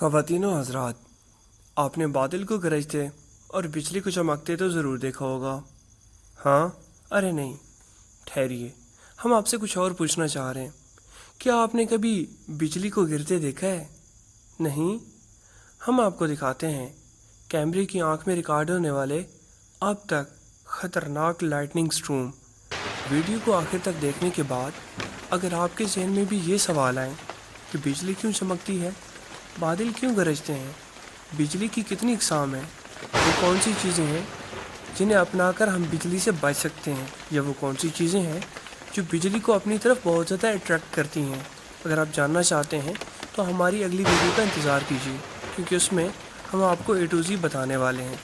ख़वातीन व हज़रात, आपने बादल को गरजते और बिजली को चमकते तो ज़रूर देखा होगा। हाँ, अरे नहीं, ठहरिए, हम आपसे कुछ और पूछना चाह रहे हैं। क्या आपने कभी बिजली को गिरते देखा है? नहीं? हम आपको दिखाते हैं कैमरे की आंख में रिकॉर्ड होने वाले अब तक ख़तरनाक लाइटनिंग स्ट्रूम। वीडियो को आखिर तक देखने के बाद अगर आपके जहन में भी ये सवाल आए कि बिजली क्यों चमकती है, बादल क्यों गरजते हैं, बिजली की कितनी अक़साम है, वो कौन सी चीज़ें हैं जिन्हें अपनाकर हम बिजली से बच सकते हैं, या वो कौन सी चीज़ें हैं जो बिजली को अपनी तरफ बहुत ज़्यादा अट्रैक्ट करती हैं, अगर आप जानना चाहते हैं तो हमारी अगली वीडियो का इंतज़ार कीजिए, क्योंकि उसमें हम आपको A to Z बताने वाले हैं।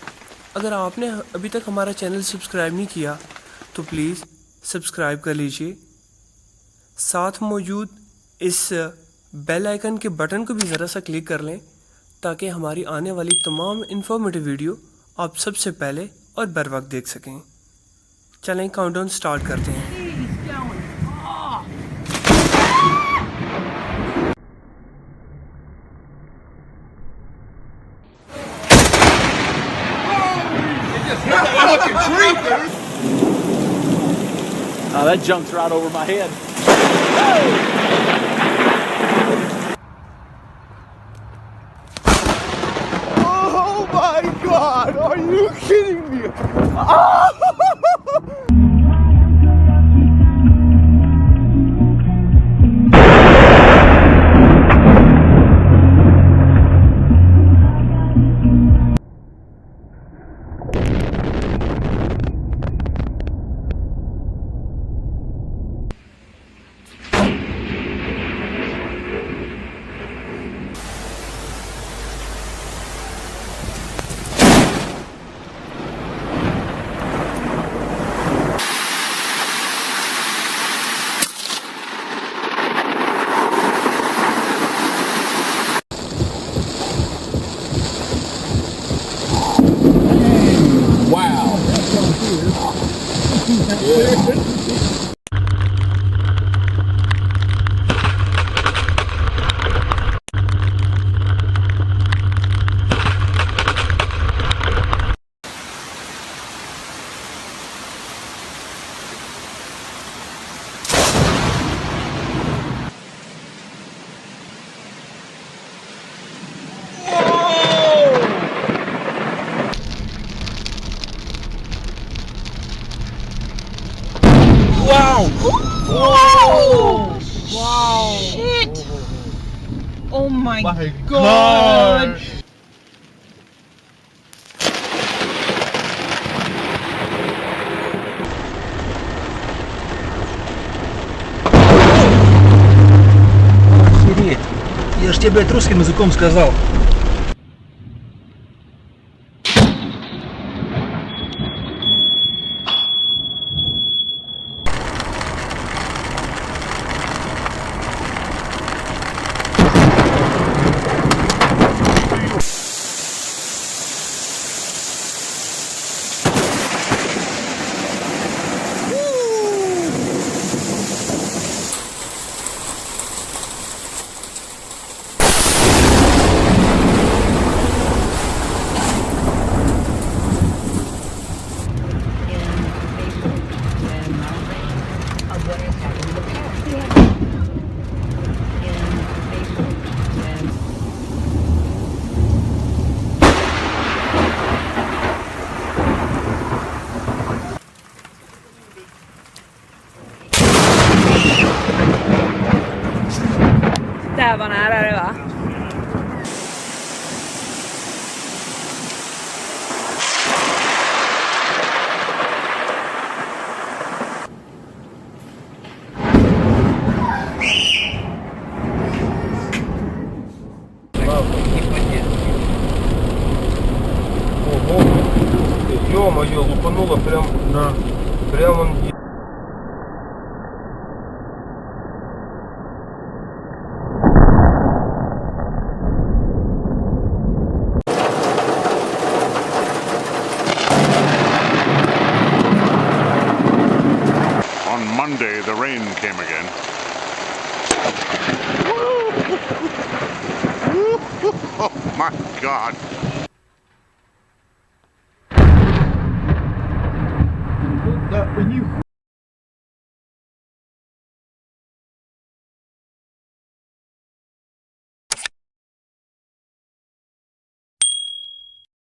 अगर आपने अभी तक हमारा चैनल सब्सक्राइब नहीं किया तो प्लीज़ सब्सक्राइब कर लीजिए। साथ मौजूद इस बेल आइकन के बटन को भी ज़रा सा क्लिक कर लें ताकि हमारी आने वाली तमाम इन्फॉर्मेटिव वीडियो आप सबसे पहले और बर वक्त देख सकें। चलें काउंटडाउन स्टार्ट करते हैं। That jumped right over my head. Oh my God! Are you kidding me? Wow! Whoa! Wow! Shit! Oh my God! God! Охереть! Я ж тебе, блядь, русским языком сказал. Täällä var nära det va? Ого, ё-моё, лупануло прям он. On Monday, the rain came again. Oh my God. Да, нихуя